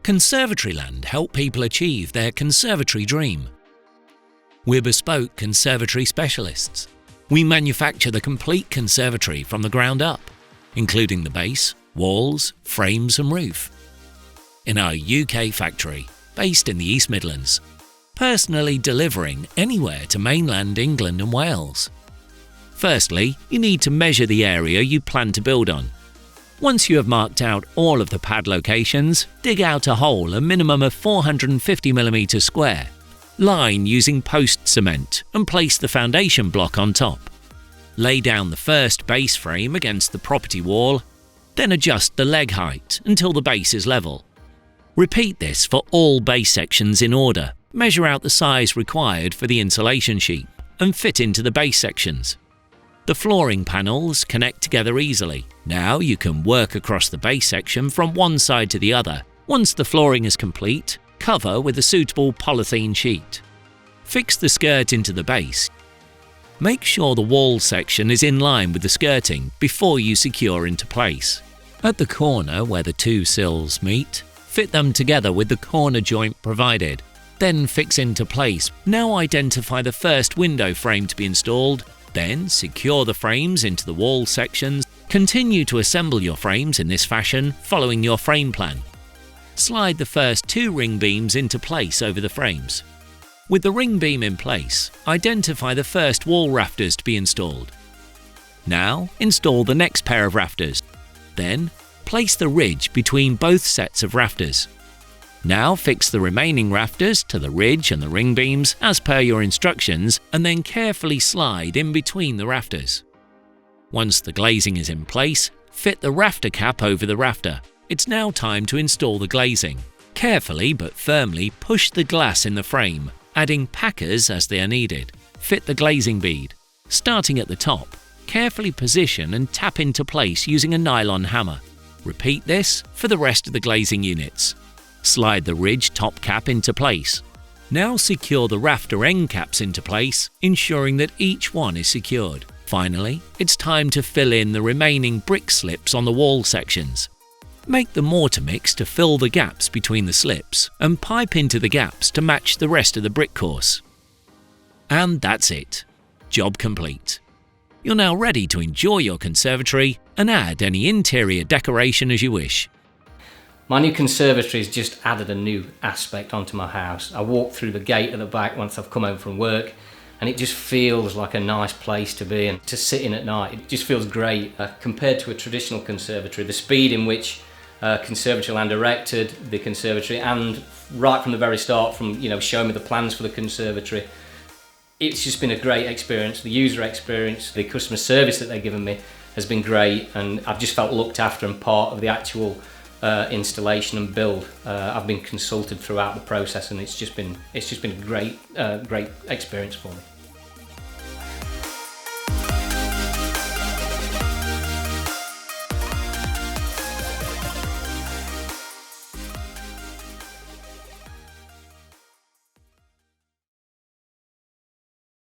Conservatory land help people achieve their conservatory dream. We're bespoke conservatory specialists. We manufacture the complete conservatory from the ground up, including the base, walls, frames and roof. In our UK factory, based in the East Midlands, personally delivering anywhere to mainland England and Wales. Firstly, you need to measure the area you plan to build on. Once you have marked out all of the pad locations, dig out a hole a minimum of 450mm square. Line using post cement and place the foundation block on top. Lay down the first base frame against the property wall, then adjust the leg height until the base is level. Repeat this for all base sections in order. Measure out the size required for the insulation sheet and fit into the base sections. The flooring panels connect together easily. Now you can work across the base section from one side to the other. Once the flooring is complete, cover with a suitable polythene sheet. Fix the skirt into the base. Make sure the wall section is in line with the skirting before you secure into place. At the corner where the two sills meet, fit them together with the corner joint provided. Then fix into place. Now identify the first window frame to be installed. Then secure the frames into the wall sections. Continue to assemble your frames in this fashion, following your frame plan. Slide the first two ring beams into place over the frames. With the ring beam in place, identify the first wall rafters to be installed. Now install the next pair of rafters. Then place the ridge between both sets of rafters. Now fix the remaining rafters to the ridge and the ring beams as per your instructions, and then carefully slide in between the rafters. Once the glazing is in place, fit the rafter cap over the rafter. It's now time to install the glazing. Carefully but firmly push the glass in the frame, adding packers as they are needed. Fit the glazing bead. Starting at the top, carefully position and tap into place using a nylon hammer. Repeat this for the rest of the glazing units. Slide the ridge top cap into place. Now secure the rafter end caps into place, ensuring that each one is secured. Finally, it's time to fill in the remaining brick slips on the wall sections. Make the mortar mix to fill the gaps between the slips and pipe into the gaps to match the rest of the brick course. And that's it. Job complete. You're now ready to enjoy your conservatory and add any interior decoration as you wish. My new conservatory has just added a new aspect onto my house. I walk through the gate at the back once I've come home from work, and it just feels like a nice place to be and to sit in at night. It just feels great. Compared to a traditional conservatory, the speed in which conservatory land erected the conservatory, and right from the very start, from showing me the plans for the conservatory, it's just been a great experience. The user experience, the customer service that they've given me has been great, and I've just felt looked after and part of the actual installation and build. I've been consulted throughout the process, and it's just been a great experience for me.